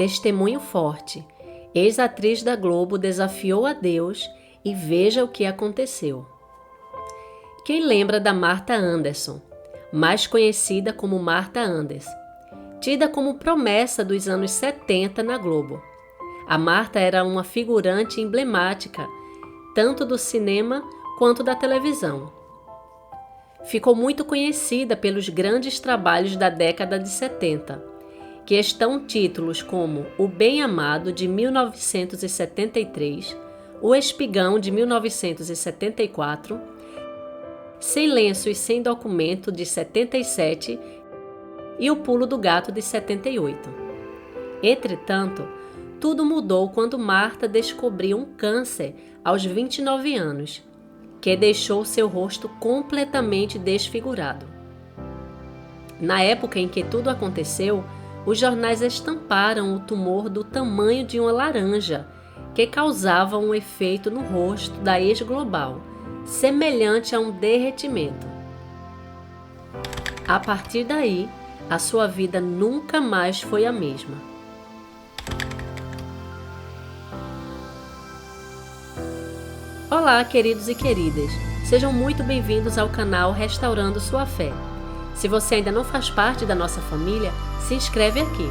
Testemunho forte. Ex-atriz da Globo desafiou a Deus e veja o que aconteceu. Quem lembra da Martha Anderson, mais conhecida como Martha Anders, tida como promessa dos anos 70 na Globo? A Martha era uma figurante emblemática, tanto do cinema quanto da televisão. Ficou muito conhecida pelos grandes trabalhos da década de 70, que estão títulos como O Bem Amado, de 1973, O Espigão, de 1974, Sem Lenço e Sem Documento, de 77, e O Pulo do Gato, de 78. Entretanto, tudo mudou quando Martha descobriu um câncer aos 29 anos, que deixou seu rosto completamente desfigurado. Na época em que tudo aconteceu, os jornais estamparam o tumor do tamanho de uma laranja, que causava um efeito no rosto da ex-global, semelhante a um derretimento. A partir daí, a sua vida nunca mais foi a mesma. Olá, queridos e queridas, sejam muito bem-vindos ao canal Restaurando Sua Fé. Se você ainda não faz parte da nossa família, se inscreve aqui.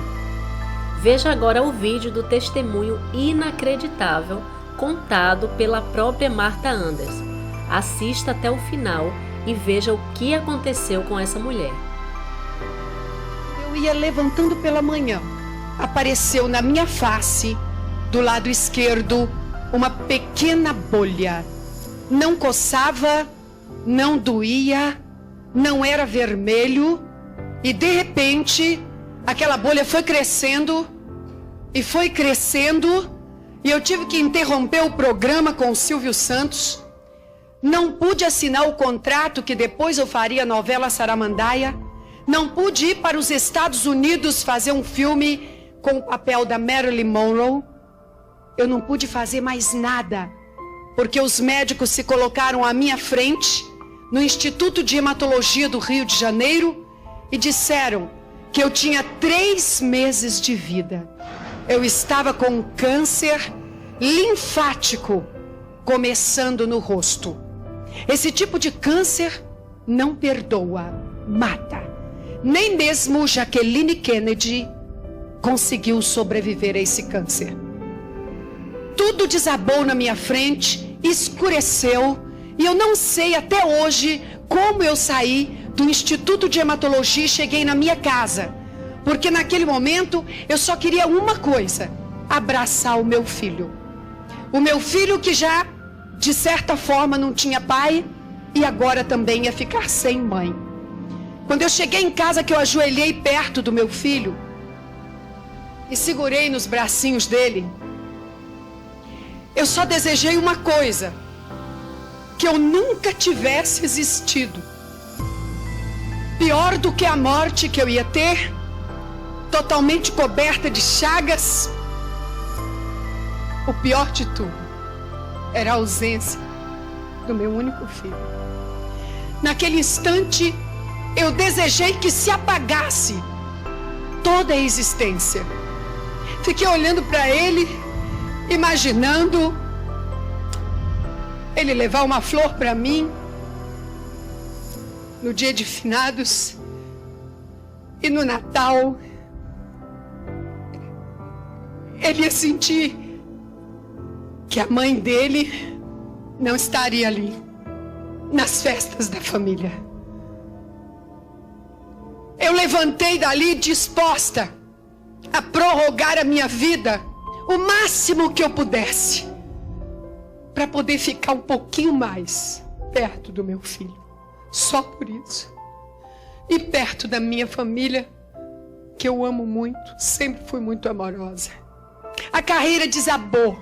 Veja agora o vídeo do testemunho inacreditável contado pela própria Martha Anders. Assista até o final e veja o que aconteceu com essa mulher. Eu ia levantando pela manhã. Apareceu na minha face, do lado esquerdo, uma pequena bolha. Não coçava, não doía, não era vermelho. E de repente, aquela bolha foi crescendo e foi crescendo. E eu tive que interromper o programa com o Silvio Santos. Não pude assinar o contrato que depois eu faria a novela Saramandaia. Não pude ir para os Estados Unidos fazer um filme com o papel da Marilyn Monroe. Eu não pude fazer mais nada, porque os médicos se colocaram à minha frente no Instituto de Hematologia do Rio de Janeiro e disseram que eu tinha 3 meses de vida. Eu estava com um câncer linfático começando no rosto. Esse tipo de câncer não perdoa, mata. Nem mesmo Jacqueline Kennedy conseguiu sobreviver a esse câncer. Tudo desabou na minha frente, escureceu, e eu não sei até hoje como eu saí do Instituto de Hematologia e cheguei na minha casa. Porque naquele momento eu só queria uma coisa: abraçar o meu filho. O meu filho que já, de certa forma, não tinha pai e agora também ia ficar sem mãe. Quando eu cheguei em casa, que eu ajoelhei perto do meu filho e segurei nos bracinhos dele, eu só desejei uma coisa: que eu nunca tivesse existido. Pior do que a morte que eu ia ter, totalmente coberta de chagas, o pior de tudo era a ausência do meu único filho. Naquele instante, eu desejei que se apagasse toda a existência. Fiquei olhando para ele, imaginando ele levar uma flor para mim no dia de finados e no Natal ele ia sentir que a mãe dele não estaria ali nas festas da família. Eu levantei dali disposta a prorrogar a minha vida o máximo que eu pudesse, para poder ficar um pouquinho mais perto do meu filho. Só por isso. E perto da minha família, que eu amo muito, sempre fui muito amorosa. A carreira desabou.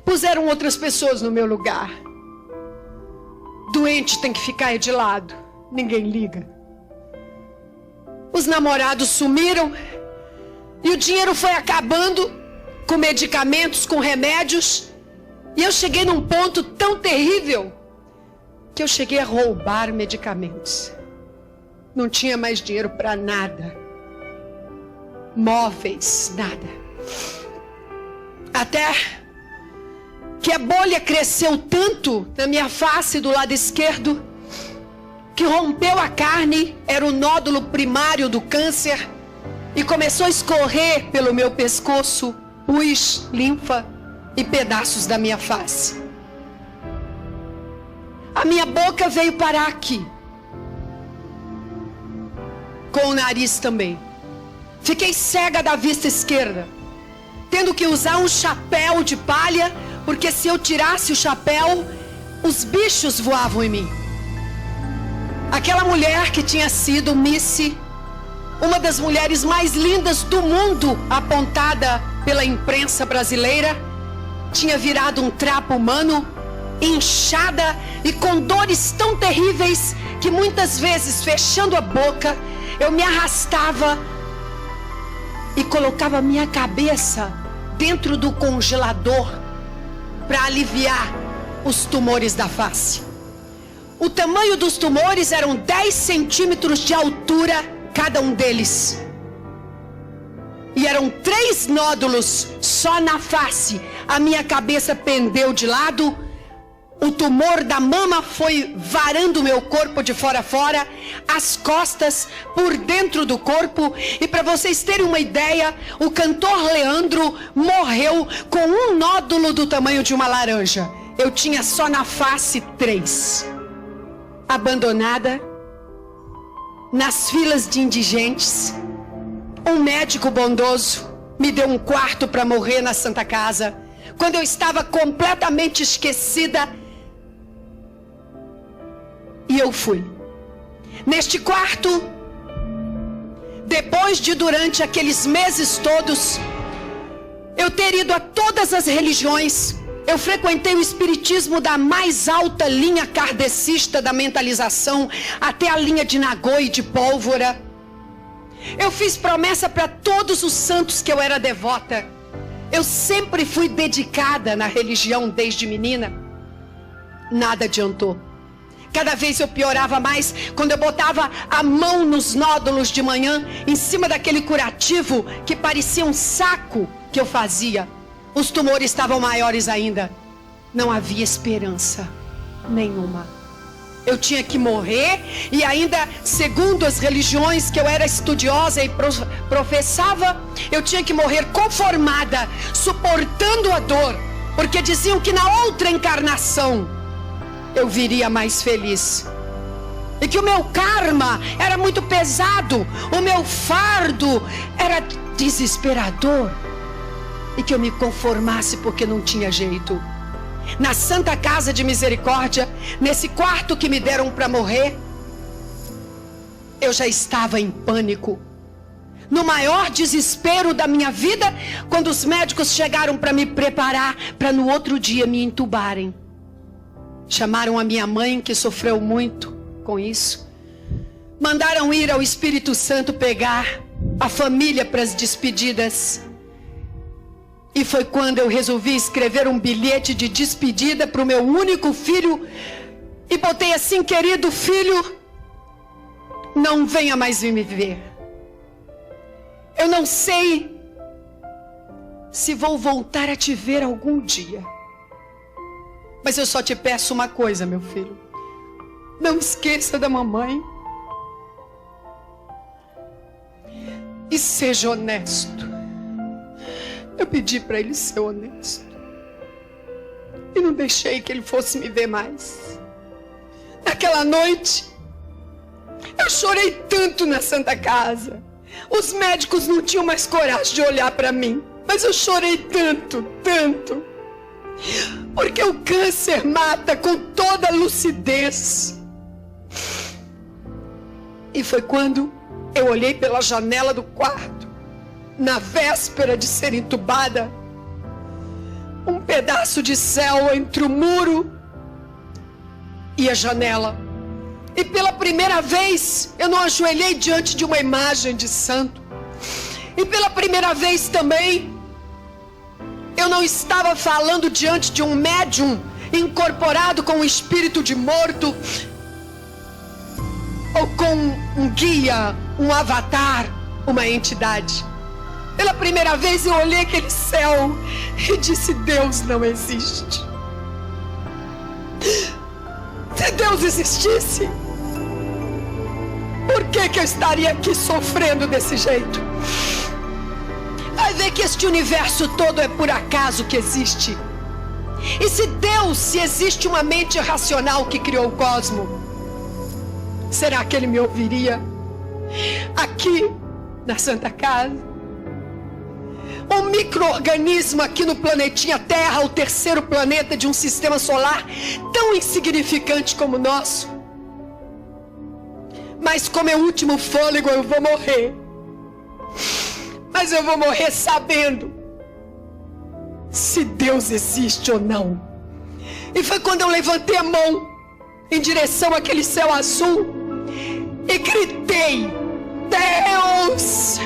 Puseram outras pessoas no meu lugar. Doente tem que ficar de lado, ninguém liga. Os namorados sumiram e o dinheiro foi acabando com medicamentos, com remédios. E eu cheguei num ponto tão terrível que eu cheguei a roubar medicamentos. Não tinha mais dinheiro para nada. móveis, nada. Até que a bolha cresceu tanto na minha face do lado esquerdo, que rompeu a carne, era o nódulo primário do câncer, e começou a escorrer pelo meu pescoço, pus, linfa e pedaços da minha face. A minha boca veio parar aqui, com o nariz também. Fiquei cega da vista esquerda, tendo que usar um chapéu de palha, porque se eu tirasse o chapéu, os bichos voavam em mim. Aquela mulher que tinha sido Missy, uma das mulheres mais lindas do mundo, apontada pela imprensa brasileira, tinha virado um trapo humano, inchada e com dores tão terríveis que muitas vezes, fechando a boca, eu me arrastava e colocava minha cabeça dentro do congelador para aliviar os tumores da face. O tamanho dos tumores eram 10 centímetros de altura cada um deles. E eram 3 nódulos só na face. A minha cabeça pendeu de lado. O tumor da mama foi varando meu corpo de fora a fora, as costas, por dentro do corpo. E para vocês terem uma ideia, o cantor Leandro morreu com um nódulo do tamanho de uma laranja. Eu tinha só na face 3. Abandonada, nas filas de indigentes. Um médico bondoso me deu um quarto para morrer na Santa Casa, quando eu estava completamente esquecida. E eu fui. Neste quarto, depois de durante aqueles meses todos, eu ter ido a todas as religiões, eu frequentei o espiritismo da mais alta linha kardecista da mentalização, até a linha de Nagô de Pólvora. Eu fiz promessa para todos os santos que eu era devota. Eu sempre fui dedicada na religião desde menina. Nada adiantou. Cada vez eu piorava mais quando eu botava a mão nos nódulos de manhã, em cima daquele curativo que parecia um saco que eu fazia. Os tumores estavam maiores ainda. Não havia esperança nenhuma. Eu tinha que morrer, e ainda, segundo as religiões que eu era estudiosa e professava, eu tinha que morrer conformada, suportando a dor, porque diziam que na outra encarnação eu viria mais feliz. E que o meu karma era muito pesado, o meu fardo era desesperador, e que eu me conformasse porque não tinha jeito. Na Santa Casa de Misericórdia, nesse quarto que me deram para morrer, eu já estava em pânico, no maior desespero da minha vida, quando os médicos chegaram para me preparar para no outro dia me entubarem. Chamaram a minha mãe, que sofreu muito com isso. Mandaram ir ao Espírito Santo pegar a família para as despedidas. E foi quando eu resolvi escrever um bilhete de despedida para o meu único filho. E botei assim: querido filho, não venha mais vir me ver. Eu não sei se vou voltar a te ver algum dia. Mas eu só te peço uma coisa, meu filho. Não esqueça da mamãe. E seja honesto. Eu pedi para ele ser honesto. E não deixei que ele fosse me ver mais. Naquela noite, eu chorei tanto na Santa Casa. Os médicos não tinham mais coragem de olhar para mim. Mas eu chorei tanto, tanto. Porque o câncer mata com toda lucidez. E foi quando eu olhei pela janela do quarto, na véspera de ser entubada, um pedaço de céu entre o muro e a janela. E pela primeira vez eu não ajoelhei diante de uma imagem de santo. E pela primeira vez também eu não estava falando diante de um médium incorporado com um espírito de morto, ou com um guia, um avatar, uma entidade. Pela primeira vez eu olhei aquele céu e disse: Deus não existe. Se Deus existisse, por que eu estaria aqui sofrendo desse jeito? Vai ver que este universo todo é por acaso que existe. E se existe uma mente racional que criou o cosmos, será que Ele me ouviria aqui na Santa Casa? Um micro-organismo aqui no planetinha Terra, o terceiro planeta de um sistema solar tão insignificante como o nosso. Mas como é o último fôlego, eu vou morrer. Mas eu vou morrer sabendo se Deus existe ou não. E foi quando eu levantei a mão em direção àquele céu azul e gritei: Deus!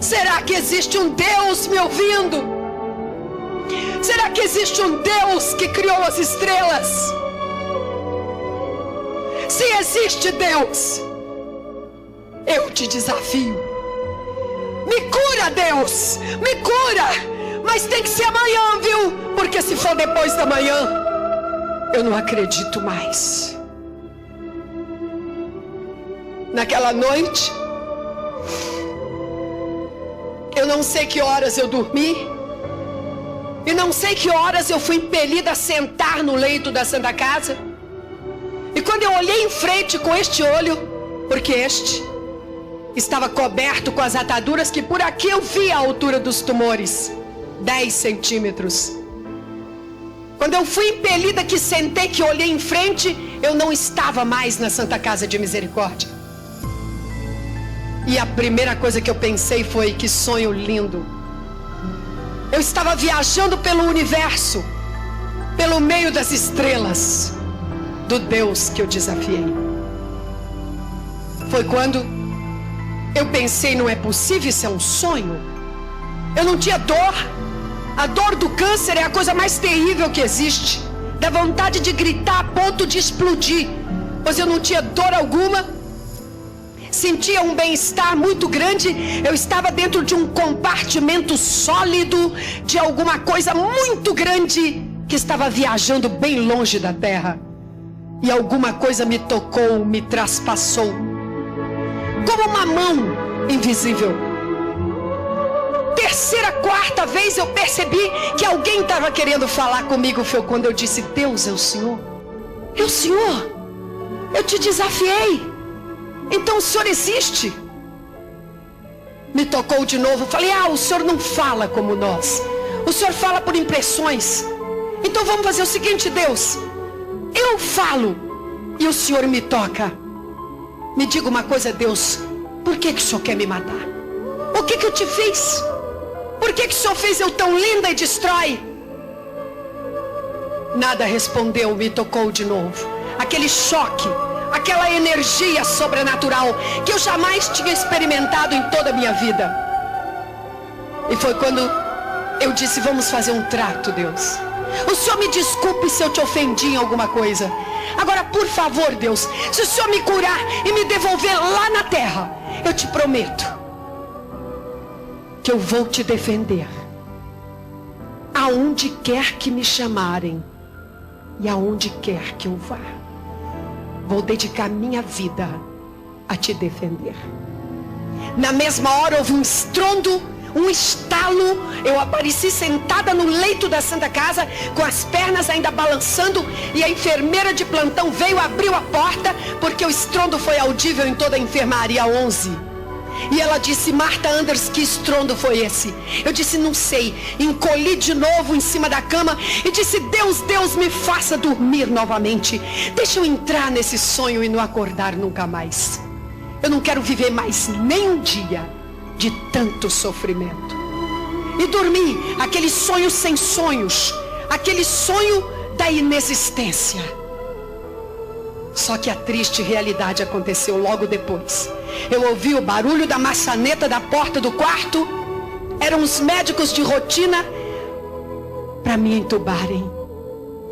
Será que existe um Deus me ouvindo? Será que existe um Deus que criou as estrelas? Se existe Deus, eu te desafio. Me cura, Deus! Me cura! Mas tem que ser amanhã, viu? Porque se for depois da manhã, eu não acredito mais. Naquela noite, eu não sei que horas eu dormi, e não sei que horas eu fui impelida a sentar no leito da Santa Casa. E quando eu olhei em frente com este olho, porque este estava coberto com as ataduras que por aqui eu vi a altura dos tumores, 10 centímetros. Quando eu fui impelida que sentei, que olhei em frente, eu não estava mais na Santa Casa de Misericórdia. E a primeira coisa que eu pensei foi: que sonho lindo. Eu estava viajando pelo universo, pelo meio das estrelas do Deus que eu desafiei. Foi quando eu pensei: não é possível, isso é um sonho. Eu não tinha dor. A dor do câncer é a coisa mais terrível que existe. Dá vontade de gritar a ponto de explodir. Pois eu não tinha dor alguma. Sentia um bem-estar muito grande. Eu estava dentro de um compartimento sólido de alguma coisa muito grande que estava viajando bem longe da Terra. E alguma coisa me tocou, me traspassou, como uma mão invisível. Terceira, quarta vez eu percebi que alguém estava querendo falar comigo. Foi quando eu disse: Deus, é o Senhor? É o Senhor? Eu te desafiei. Então o Senhor existe? Me tocou de novo. Falei: o Senhor não fala como nós. O Senhor fala por impressões. Então vamos fazer o seguinte, Deus. Eu falo e o Senhor me toca. Me diga uma coisa, Deus. Por que o Senhor quer me matar? O que eu te fiz? Por que o Senhor fez eu tão linda e destrói? Nada respondeu, me tocou de novo. Aquele choque, aquela energia sobrenatural que eu jamais tinha experimentado em toda a minha vida. E foi quando eu disse: vamos fazer um trato, Deus. O Senhor me desculpe se eu te ofendi em alguma coisa. Agora, por favor, Deus, se o Senhor me curar e me devolver lá na terra, eu te prometo que eu vou te defender aonde quer que me chamarem e aonde quer que eu vá. Vou dedicar minha vida a te defender. Na mesma hora houve um estrondo, um estalo. Eu apareci sentada no leito da Santa Casa, com as pernas ainda balançando, e a enfermeira de plantão veio, abriu a porta, porque o estrondo foi audível em toda a enfermaria 11. E ela disse: Marta Anders, que estrondo foi esse? Eu disse: não sei. Encolhi de novo em cima da cama e disse: Deus, Deus, me faça dormir novamente. Deixa eu entrar nesse sonho e não acordar nunca mais. Eu não quero viver mais nem um dia de tanto sofrimento. E dormi, aquele sonho sem sonhos, aquele sonho da inexistência. Só que a triste realidade aconteceu logo depois. Eu ouvi o barulho da maçaneta da porta do quarto. Eram os médicos de rotina para me entubarem.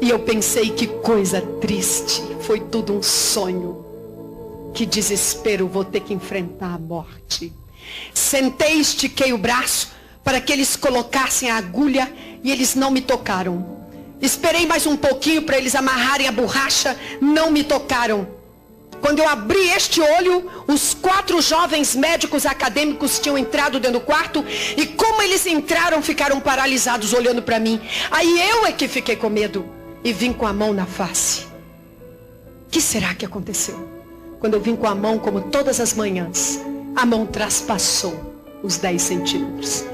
E eu pensei: que coisa triste. Foi tudo um sonho. Que desespero, vou ter que enfrentar a morte. Sentei e estiquei o braço para que eles colocassem a agulha e eles não me tocaram. Esperei mais um pouquinho para eles amarrarem a borracha, não me tocaram. Quando eu abri este olho, os 4 jovens médicos acadêmicos tinham entrado dentro do quarto e como eles entraram, ficaram paralisados olhando para mim. Aí eu é que fiquei com medo e vim com a mão na face. O que será que aconteceu? Quando eu vim com a mão, como todas as manhãs, a mão traspassou os 10 centímetros.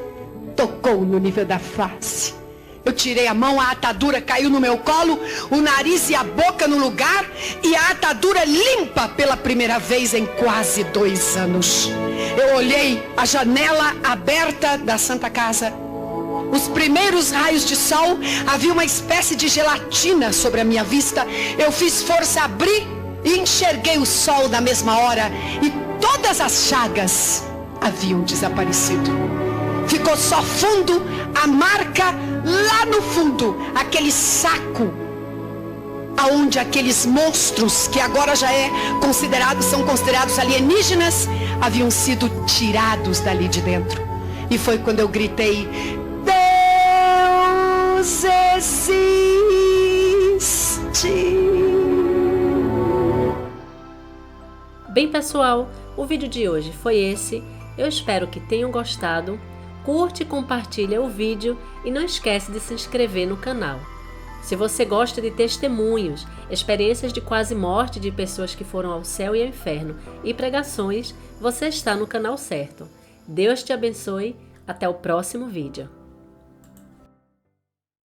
Tocou no nível da face. Eu tirei a mão, a atadura caiu no meu colo, o nariz e a boca no lugar e a atadura limpa pela primeira vez em quase 2 anos. Eu olhei a janela aberta da Santa Casa. Os primeiros raios de sol, havia uma espécie de gelatina sobre a minha vista. Eu fiz força a abrir e enxerguei o sol na mesma hora e todas as chagas haviam desaparecido. Ficou só fundo, a marca lá no fundo, aquele saco aonde aqueles monstros que agora já são considerados alienígenas, haviam sido tirados dali de dentro. E foi quando eu gritei: Deus existe. Bem, pessoal, o vídeo de hoje foi esse. Eu espero que tenham gostado. Curte e compartilha o vídeo e não esquece de se inscrever no canal. Se você gosta de testemunhos, experiências de quase morte de pessoas que foram ao céu e ao inferno e pregações, você está no canal certo. Deus te abençoe. Até o próximo vídeo.